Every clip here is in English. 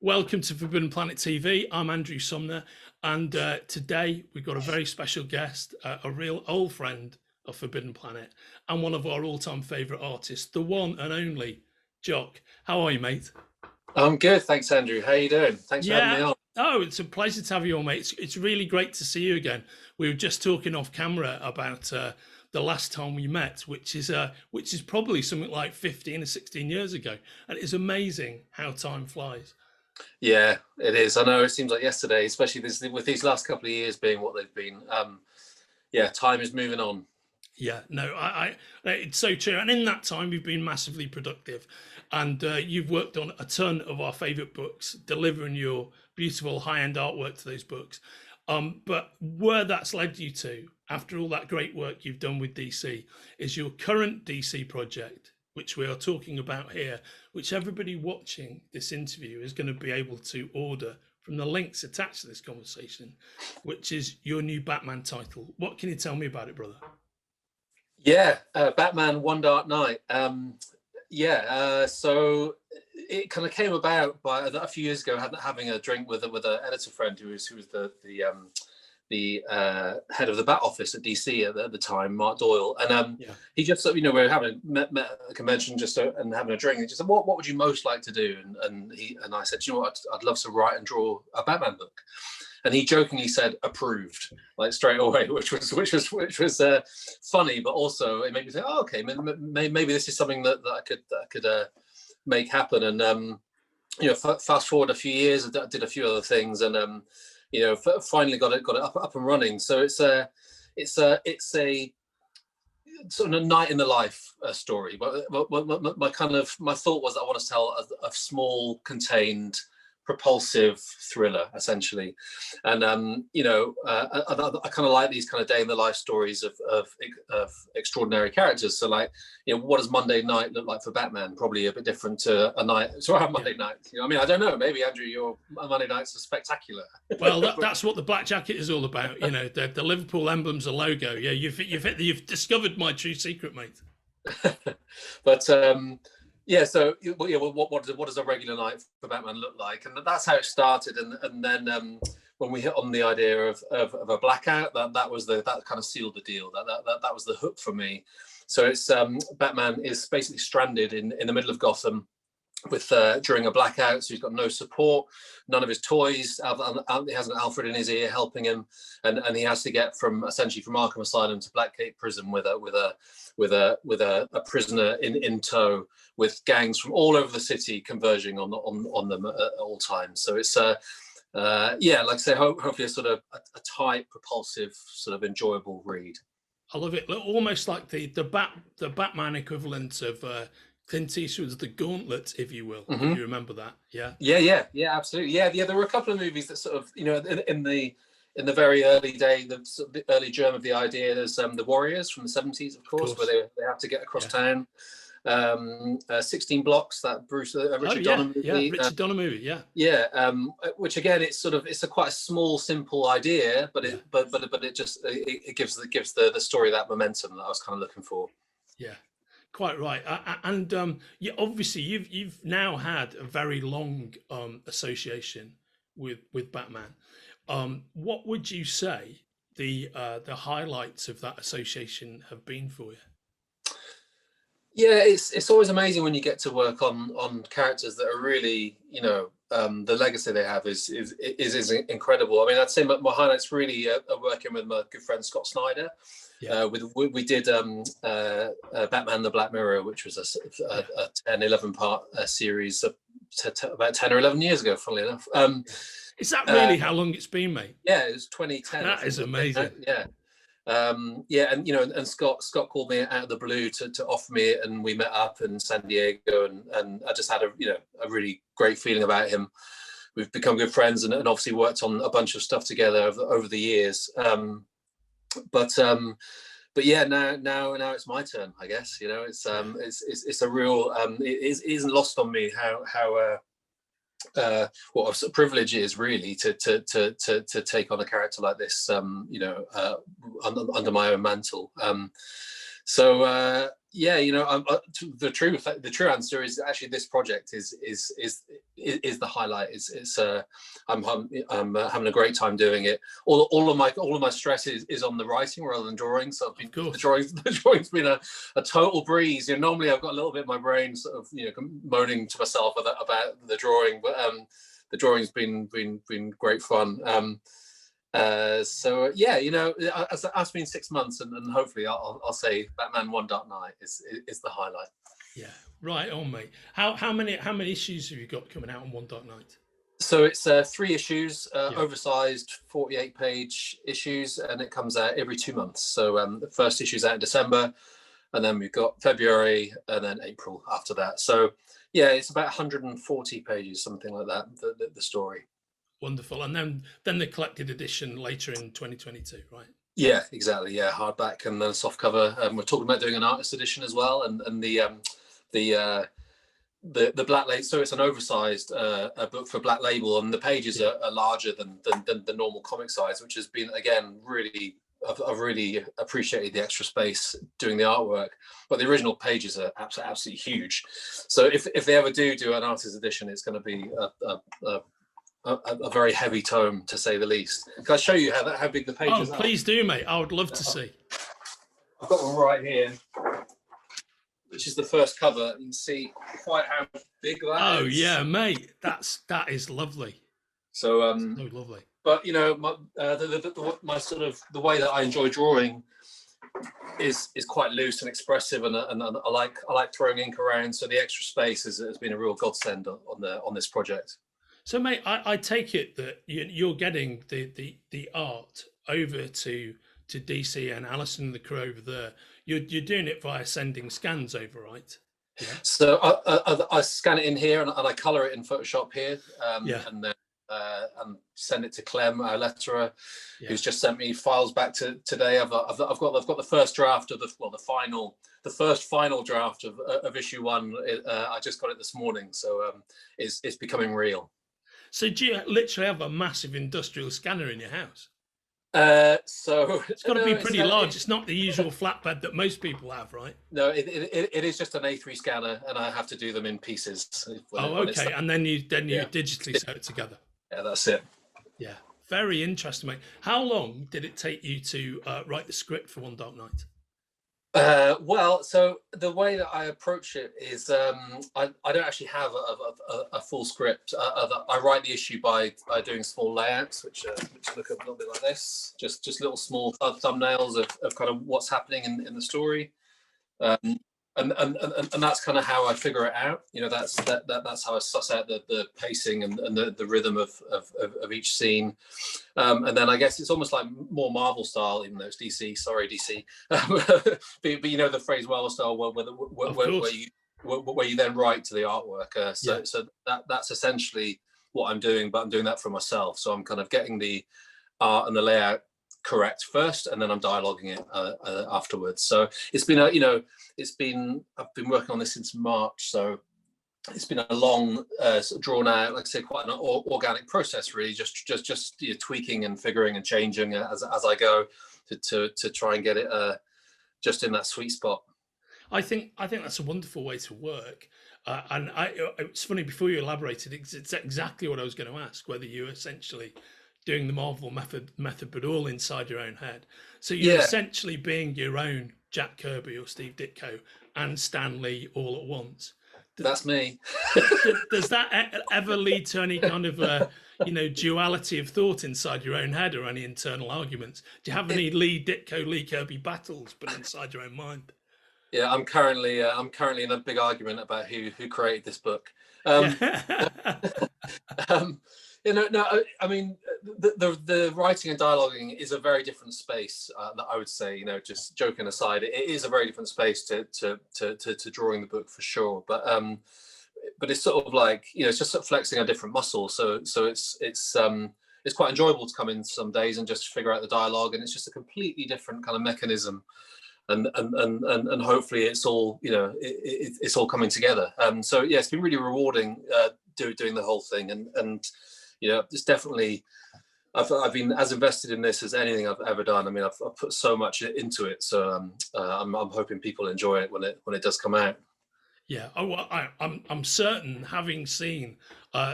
Welcome to Forbidden Planet TV. I'm Andrew Sumner, and today we've got a very special guest, a real old friend of Forbidden Planet, and one of our all-time favourite artists, the one and only Jock. How are you, mate? I'm good, thanks, Andrew. How you doing? Thanks for having me Yeah. on. Oh, it's a pleasure to have you on, mate. It's really great to see you again. We were just talking off camera about the last time we met, which is probably something like 15 or 16 years ago, and it's amazing how time flies. Yeah, it is. I know it seems like yesterday, especially with these last couple of years being what they've been. Yeah, time is moving on. Yeah, no, it's so true. And in that time, you've been massively productive, and you've worked on a ton of our favourite books, delivering your beautiful high-end artwork to those books. But where that's led you to, after all that great work you've done with DC, is your current DC project, which we are talking about here, which everybody watching this interview is going to be able to order from the links attached to this conversation, which is your new Batman title. What can you tell me about it, brother? Yeah, Batman: One Dark Night. So it kind of came about by a few years ago, having a drink with an editor friend who was the head of the Bat Office at DC at the time, Mark Doyle, and Yeah. he just we were having met at a convention and having a drink. And he just said, "What would you most like to do?" And I said, "You know what? I'd love to write and draw a Batman book." And he jokingly said, "Approved," like straight away, which was funny, but also it made me think, "Oh, okay, maybe this is something that I could make happen." And fast forward a few years, I did a few other things, and finally got it up and running. So it's a sort of a night in the life story. But my thought was that I want to tell a small, contained, propulsive thriller, essentially. And I kind of like these kind of day in the life stories of extraordinary characters. So, like, what does Monday night look like for Batman? Probably a bit different to a night. So I have Monday nights. I mean, I don't know. Maybe, Andrew, your Monday nights are spectacular. Well, that's what the black jacket is all about. The Liverpool emblem's a logo. Yeah, you've discovered my true secret, mate. But yeah, so what does a regular night for Batman look like? And that's how it started. And then when we hit on the idea of a blackout, that kind of sealed the deal. That was the hook for me. So it's Batman is basically stranded in the middle of Gotham with during a blackout, so he's got no support, none of his toys. He has an Alfred in his ear helping him, and he has to get essentially from Arkham Asylum to Blackgate Prison with a prisoner in tow, with gangs from all over the city converging on them at all times. So it's like I say, hopefully a sort of a tight, propulsive, sort of enjoyable read. I love it. Almost like the Batman equivalent of Clint Eastwood's The Gauntlet, if you will, if you remember that. Yeah, absolutely. Yeah. There were a couple of movies that sort of, in the very early day, the early germ of the idea. There's the Warriors from the 70s, of course, where they have to get across town. 16 Blocks, that Richard Donner movie. Yeah, Richard Donner movie. Yeah. Which again, it's a quite a small, simple idea, but it gives the story that momentum that I was kind of looking for. Yeah. Quite right, and obviously you've now had a very long association with Batman. What would you say the highlights of that association have been for you? Yeah, it's always amazing when you get to work on characters that are really, the legacy they have is incredible. I mean, I'd say my highlights really are working with my good friend Scott Snyder. Yeah. We did Batman the Black Mirror, which was a 10-11 part series about 10 or 11 years ago, funnily enough. Is that really how long it's been, mate? Yeah, it was 2010. That is amazing. Yeah. And Scott called me out of the blue to offer me it, and we met up in San Diego, and I just had a really great feeling about him. We've become good friends, and obviously worked on a bunch of stuff together over the years. But yeah, now it's my turn, I guess. It's a real it isn't lost on me how what a privilege it is really to take on a character like this, under my own mantle. So Yeah, the true answer is actually this project is the highlight. I'm having a great time doing it. All of my stress is on the writing rather than drawing. So the drawing's been a total breeze. Normally I've got a little bit of my brain sort of moaning to myself about the drawing, but the drawing's been great fun. So yeah, it's been 6 months, and hopefully I'll say Batman One Dark Knight is the highlight. Yeah, right on, mate. How many issues have you got coming out on One Dark Knight? So it's 3 issues, oversized 48-page issues, and it comes out every 2 months. So the first issue's out in December, and then we've got February, and then April after that. So yeah, it's about 140 pages, something like that, the story. Wonderful. And then the collected edition later in 2022, right? Yeah, exactly. Yeah, hardback and then soft cover. We're talking about doing an artist edition as well, and the Black Label. So it's an oversized book for Black Label, and the pages are larger than the normal comic size, which has been, again, really. I've really appreciated the extra space doing the artwork, but the original pages are absolutely huge. So if they ever do an artist edition, it's going to be a very heavy tome, to say the least. Can I show you how big the pages are? Oh, please do, mate. I would love to see. I've got one right here, which is the first cover. You can see quite how big that is. Oh yeah, mate. That is lovely. So so lovely. But my sort of the way that I enjoy drawing is quite loose and expressive, and I like throwing ink around. So the extra space has been a real godsend on this project. So, mate, I take it that you're getting the art over to DC and Alison and the crew over there. You're doing it via sending scans over, right? Yeah. So I scan it in here and I colour it in Photoshop here, and then send it to Clem, our letterer, who's just sent me files back today. I've got the first draft of the first final draft of issue 1. I just got it this morning, so it's becoming real. So do you literally have a massive industrial scanner in your house? So it's got to be pretty large. It's not the usual flatbed that most people have, right? No, it is just an A3 scanner, and I have to do them in pieces. Okay, and then you digitally sew it together. Yeah, that's it. Yeah, very interesting, mate. How long did it take you to write the script for One Dark Knight? Well, so the way that I approach it is I don't actually have a full script. I write the issue by doing small layouts, which look a little bit like this, just little small thumbnails of kind of what's happening in the story, and that's kind of how I figure it out. That's how I suss out the pacing and the rhythm of each scene. And then I guess it's almost like more Marvel style, even though it's DC. Sorry, DC. but you know the phrase Marvel style, where you then write to the artwork. So that's essentially what I'm doing, but I'm doing that for myself. So I'm kind of getting the art and the layout correct first, and then I'm dialoguing it afterwards. So it's been I've been working on this since March. So it's been a long, sort of drawn out, like I say, quite an organic process, really. Just tweaking and figuring and changing as I go to try and get it just in that sweet spot. I think that's a wonderful way to work. And it's funny, before you elaborated, it's exactly what I was going to ask, whether you essentially doing the Marvel method, but all inside your own head. So you're essentially being your own Jack Kirby or Steve Ditko and Stan Lee all at once. That's me. Does that ever lead to any kind of duality of thought inside your own head, or any internal arguments? Do you have any Lee Ditko, Lee Kirby battles, but inside your own mind? Yeah, I'm currently in a big argument about who created this book. I mean, the writing and dialoguing is a very different space. That I would say, just joking aside, it is a very different space to drawing the book for sure. But it's sort of like it's just sort of flexing a different muscle. So it's quite enjoyable to come in some days and just figure out the dialogue, and it's just a completely different kind of mechanism. And hopefully it's all it's all coming together. So yeah, it's been really rewarding doing the whole thing, and it's definitely I've been as invested in this as anything I've ever done. I mean, I've put so much into it, so I'm hoping people enjoy it when it does come out. Yeah. Oh, well, I'm certain, having seen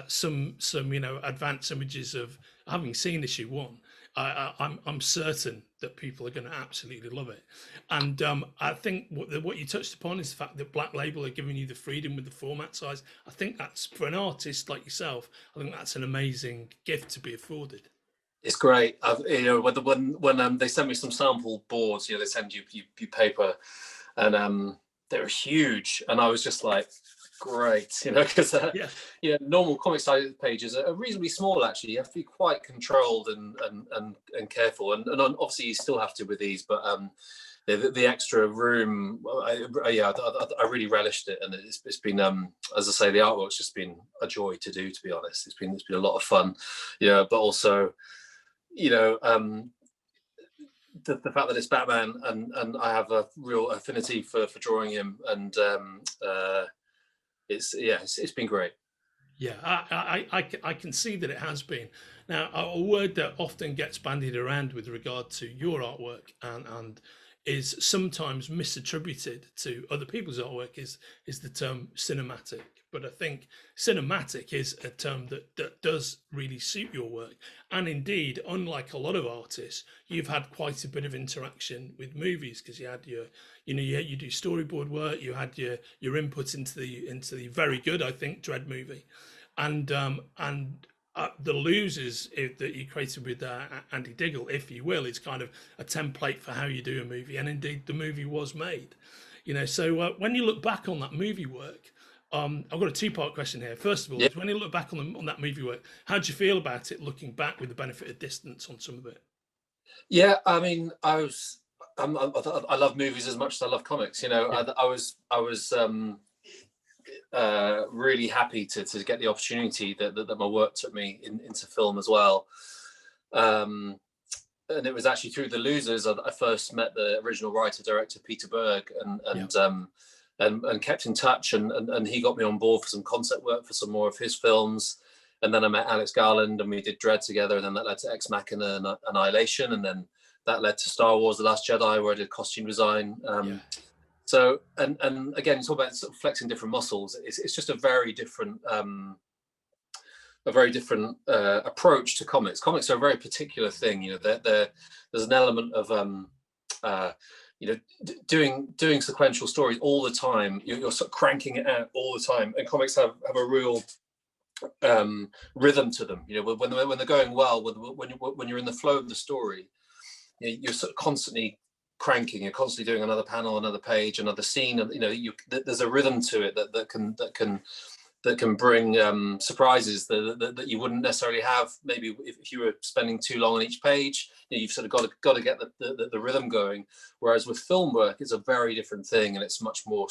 some advanced images of having seen issue one, I'm certain that people are going to absolutely love it. And I think what you touched upon is the fact that Black Label are giving you the freedom with the format size. I think that's, for an artist like yourself, I think that's an amazing gift to be afforded. It's great. When they send me some sample boards, they send you paper, and they're huge, and I was just like, great, because Yeah. normal comic size pages are reasonably small. Actually, you have to be quite controlled and careful, and obviously you still have to with these, but the extra room, I really relished it, and it's been as I say, the artwork's just been a joy to do. To be honest, it's been a lot of fun, but also, the fact that it's Batman, and I have a real affinity for drawing him, and it's been great. Yeah, I can see that it has been. Now, a word that often gets bandied around with regard to your artwork and is sometimes misattributed to other people's artwork is the term cinematic. But I think cinematic is a term that does really suit your work. And indeed, unlike a lot of artists, you've had quite a bit of interaction with movies, because you had you do storyboard work, you had your input into the very good, I think, Dread movie, and the Losers that you created with Andy Diggle, if you will, is kind of a template for how you do a movie, and indeed the movie was made. So when you look back on that movie work, I've got a two-part question here. First of all, Yeah, is when you look back on that movie work, how do you feel about it, looking back with the benefit of distance on some of it? yeah. I mean, I love movies as much as I love comics. Yeah, I was really happy to get the opportunity that my work took me into film as well. And it was actually through The Losers I first met the original writer director Peter Berg, yeah, and kept in touch, and he got me on board for some concept work for some more of his films. And then I met Alex Garland, and we did Dread together, and then that led to Ex Machina and Annihilation, and then that led to Star Wars: The Last Jedi, where I did costume design. yeah, So, and again, it's all about sort of flexing different muscles. It's just a very different approach to comics. Comics are a very particular thing. There's an element of doing sequential stories all the time. You're sort of cranking it out all the time, and comics have a real rhythm to them. When they're going well, when you're in the flow of the story, you're sort of constantly cranking. You're constantly doing another panel, another page, another scene, and there's a rhythm to it that can bring surprises that you wouldn't necessarily have maybe if you were spending too long on each page. You've sort of got to get the rhythm going. Whereas with film work, it's a very different thing, and it's much more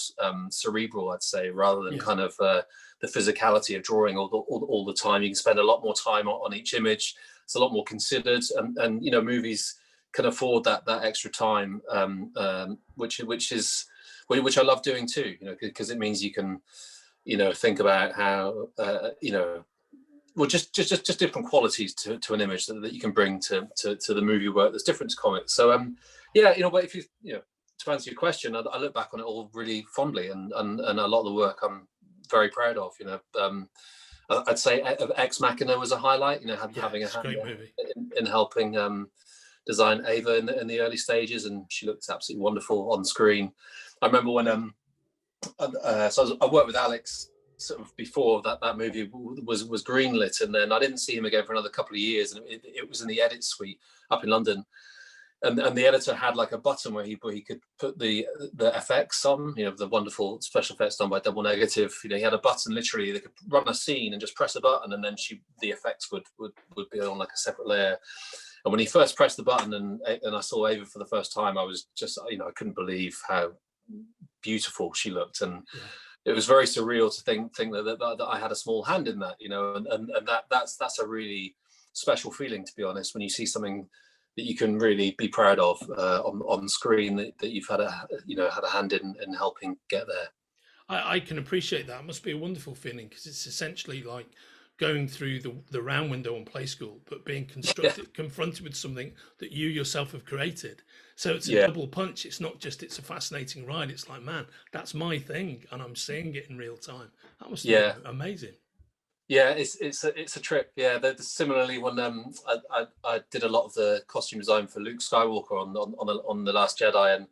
cerebral, I'd say, rather than yeah. kind of the physicality of drawing all the time. You can spend a lot more time on each image. It's a lot more considered, and movies can afford that extra time, which I love doing too. Because it means you can think about how well, just different qualities to an image that you can bring to the movie work that's different to comics. So but if to answer your question, I look back on it all really fondly, and a lot of the work I'm very proud of. I'd say Ex Machina was a highlight. Having a hand Great movie. in helping design Ava in the early stages, and she looked absolutely wonderful on screen. I remember when I worked with Alex sort of before that movie was greenlit, and then I didn't see him again for another couple of years, and it was in the edit suite up in London, and the editor had like a button where he could put the FX on, the wonderful special effects done by Double Negative. He had a button, literally they could run a scene and just press a button, and then the effects would be on like a separate layer. And when he first pressed the button and I saw Ava for the first time, I was just I couldn't believe how beautiful she looked, and it was very surreal to think that I had a small hand in that, and that's a really special feeling, to be honest, when you see something that you can really be proud of on screen that you've had a hand in helping get there. I can appreciate that. It must be a wonderful feeling, because it's essentially like going through the round window on Play School, but being confronted with something that you yourself have created. So it's a double punch. It's not just it's a fascinating ride. It's like, man, that's my thing, and I'm seeing it in real time. That must have been amazing. Yeah, it's a trip. Yeah, similarly when I did a lot of the costume design for Luke Skywalker on the Last Jedi, and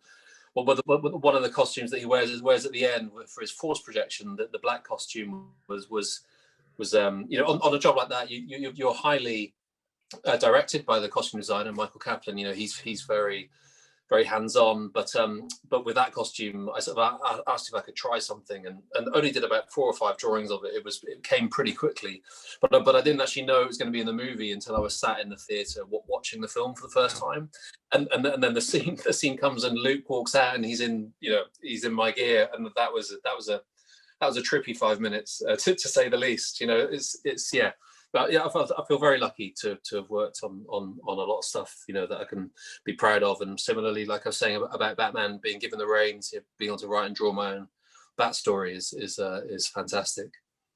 one of the costumes that he wears at the end for his Force projection, the black costume was on a job like that, you're highly directed by the costume designer Michael Kaplan. He's very very hands-on, but with that costume I asked if I could try something, and only did about 4 or 5 drawings of it. It came pretty quickly, but I didn't actually know it was going to be in the movie until I was sat in the theater watching the film for the first time, and then the scene comes and Luke walks out and he's in my gear, and that was a trippy 5 minutes to say the least. It's yeah. But yeah, I feel very lucky to have worked on a lot of stuff, that I can be proud of. And similarly, like I was saying about Batman being given the reins, being able to write and draw my own Bat story is fantastic.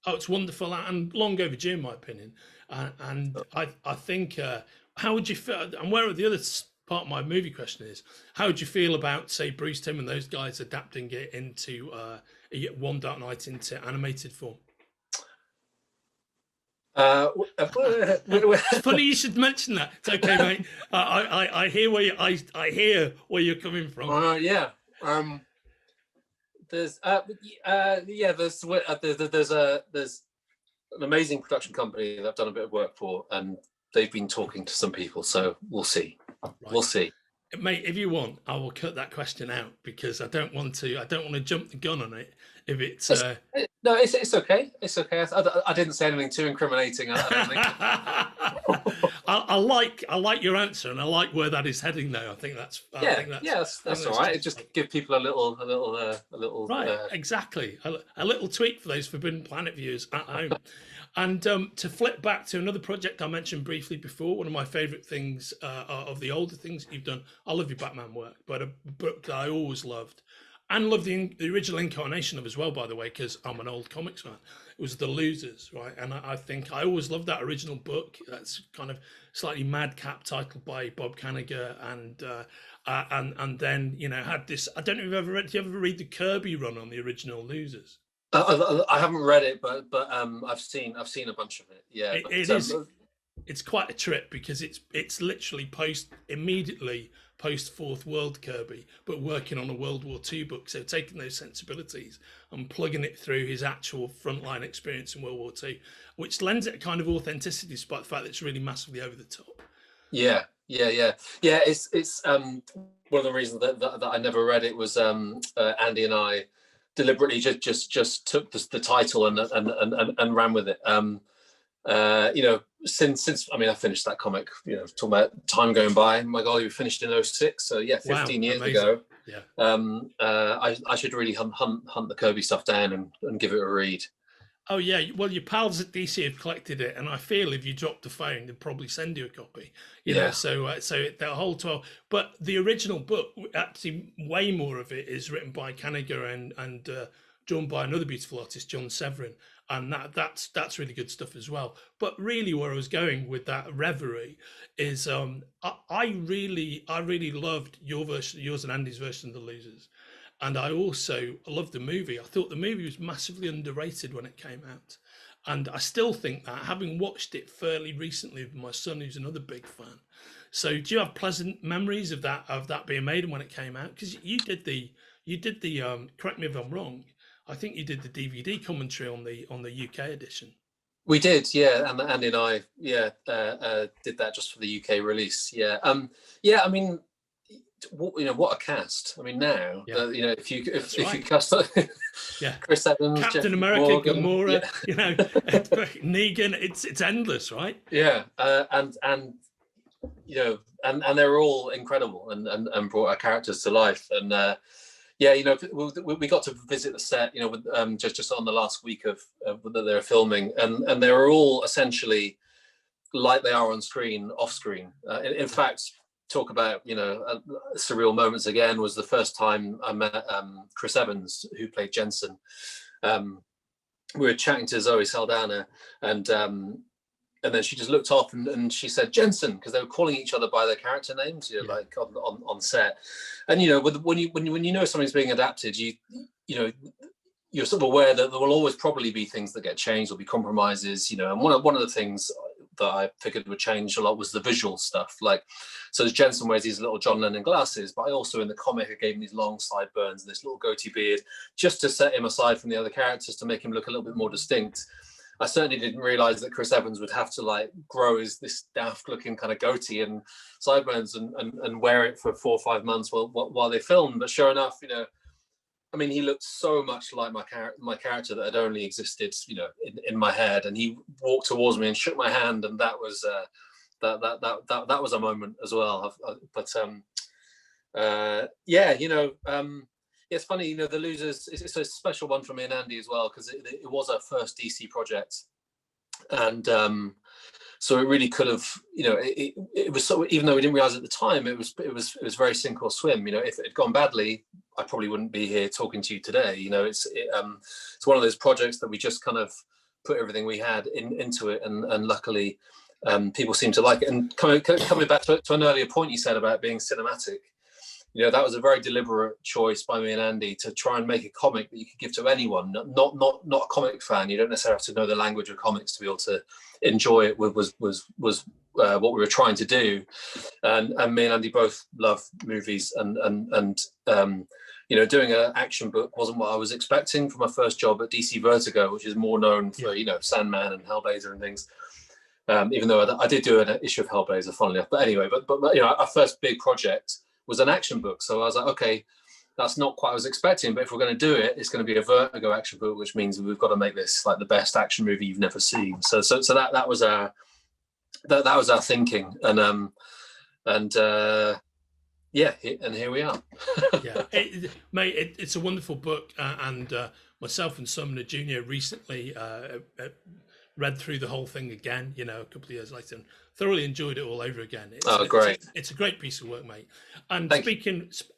Oh, it's wonderful and long overdue, in my opinion. And I think, how would you feel? And where the other part of my movie question is, how would you feel about, say, Bruce Timm and those guys adapting it into One Dark Knight into animated form? It's funny you should mention that. It's okay, mate. I hear where you're coming from. There's an amazing production company that I've done a bit of work for, and they've been talking to some people, so we'll see. Right. We'll see. Mate, if you want, I will cut that question out because I don't want to jump the gun on it. If it's no, it's okay. It's okay. I didn't say anything too incriminating. I don't think. I like your answer, and I like where that is heading. Though I think that's that's all right. It just give people a little right. Exactly, a little tweak for those Forbidden Planet viewers at home. And to flip back to another project I mentioned briefly before, one of my favourite things of the older things that you've done. I love your Batman work, but a book that I always loved. And love the original incarnation of as well, by the way, because I'm an old comics fan. It was The Losers, right? And I think I always loved that original book. That's kind of slightly madcap titled by Bob Kanigher, and then had this. I don't know if you've ever read. Do you ever read the Kirby run on the original Losers? I haven't read it, but I've seen a bunch of it. Yeah, it's quite a trip because it's literally immediately post Fourth World Kirby, but working on a World War II book. So taking those sensibilities and plugging it through his actual frontline experience in World War II, which lends it a kind of authenticity despite the fact that it's really massively over the top. Yeah. It's one of the reasons that I never read it was Andy and I deliberately just took the title and ran with it. Since I finished that comic, talking about time going by. My God, we finished in 2006, so 15 years ago. Yeah. I should really hunt the Kirby stuff down and give it a read. Oh yeah, well your pals at DC have collected it, and I feel if you dropped the phone, they'd probably send you a copy. You know, so the whole 12. But the original book, actually, way more of it is written by Kanigher and drawn by another beautiful artist, John Severin, and that's really good stuff as well. But really, where I was going with that reverie is, I really loved yours and Andy's version of The Losers. And I also loved the movie. I thought the movie was massively underrated when it came out. And I still think that, having watched it fairly recently with my son, who's another big fan. So do you have pleasant memories of that being made and when it came out? Because you did the correct me if I'm wrong, I think you did the DVD commentary on the UK edition. We did, yeah. And Andy and I, did that just for the UK release. Yeah. What a cast! I mean, now if you cast Chris Evans, Captain America, Morgan, Gamora, Negan, it's endless, right? Yeah, and they're all incredible and brought our characters to life. And we got to visit the set, with, just on the last week of that they were filming, and they were all essentially like they are on screen, off screen. In fact, talk about surreal moments again, was the first time I met Chris Evans, who played Jensen. we were chatting to Zoe Saldana, and then she just looked off and she said Jensen, because they were calling each other by their character names, you know, like on set. And you know, when you know something's being adapted, you know, you're sort of aware that there will always probably be things that get changed, or be compromises, you know. And one of the things that I figured would change a lot was the visual stuff. Like, so as Jensen wears these little John Lennon glasses, but I also in the comic I gave him these long sideburns and this little goatee beard, just to set him aside from the other characters, to make him look a little bit more distinct. I certainly didn't realize that Chris Evans would have to like grow this daft looking kind of goatee and sideburns and wear it for 4 or 5 months while they filmed. But sure enough, you know, I mean, he looked so much like my character that had only existed, you know, in my head. And he walked towards me and shook my hand, and that was that was a moment as well. Yeah, you know, it's funny, you know, The Losers. It's a special one for me and Andy as well, because it was our first DC project, and so it really could have, you know, it was so, even though we didn't realize at the time, it was very sink or swim. You know, if it had gone badly, I probably wouldn't be here talking to you today. You know, it's one of those projects that we just kind of put everything we had into it, and luckily people seem to like it. And coming back to an earlier point you said about being cinematic, you know, that was a very deliberate choice by me and Andy to try and make a comic that you could give to anyone, not a comic fan. You don't necessarily have to know the language of comics to be able to enjoy it. Was what we were trying to do. And me and Andy both love movies, and you know, doing an action book wasn't what I was expecting for my first job at DC Vertigo, which is more known for, you know, Sandman and Hellblazer and things. Even though I did do an issue of Hellblazer, funnily enough. But anyway, but you know, our first big project was an action book. So I was like, okay, that's not quite what I was expecting, but if we're going to do it, it's going to be a Vertigo action book, which means we've got to make this like the best action movie you've never seen. So that was our thinking, and yeah, and here we are. Yeah, mate, it's a wonderful book, and myself and Sumner Jr. recently read through the whole thing again, you know, a couple of years later, and thoroughly enjoyed it all over again. Great. It's a great piece of work, mate. And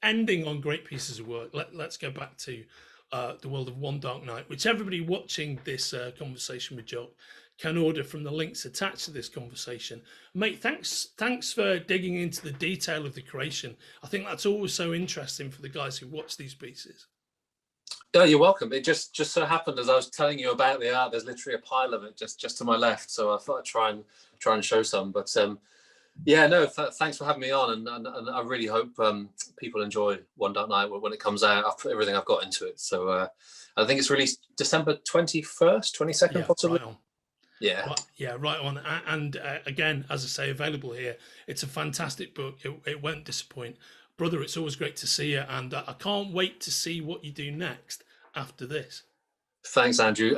ending on great pieces of work, let's go back to the world of One Dark Night, which everybody watching this conversation with Jock can order from the links attached to this conversation. Mate, thanks for digging into the detail of the creation. I think that's always so interesting for the guys who watch these pieces. Oh, you're welcome. It just so happened, as I was telling you about the art, there's literally a pile of it just to my left. So I thought I'd try and show some. But yeah, no, thanks for having me on, and I really hope people enjoy One Dark Night when it comes out. I've put everything I've got into it. So I think it's released December 21st, 22nd, possibly. Right on. Yeah, right on. And again, as I say, available here. It's a fantastic book. It won't disappoint. Brother, it's always great to see you, and I can't wait to see what you do next after this. Thanks, Andrew.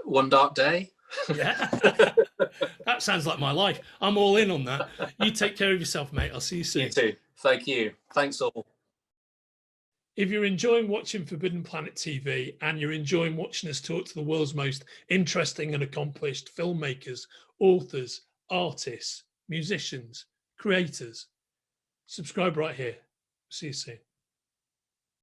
One Dark Day. Yeah, that sounds like my life. I'm all in on that. You take care of yourself, mate. I'll see you soon. You too. Thank you. Thanks all. If you're enjoying watching Forbidden Planet TV, and you're enjoying watching us talk to the world's most interesting and accomplished filmmakers, authors, artists, musicians, creators, subscribe right here. See you soon.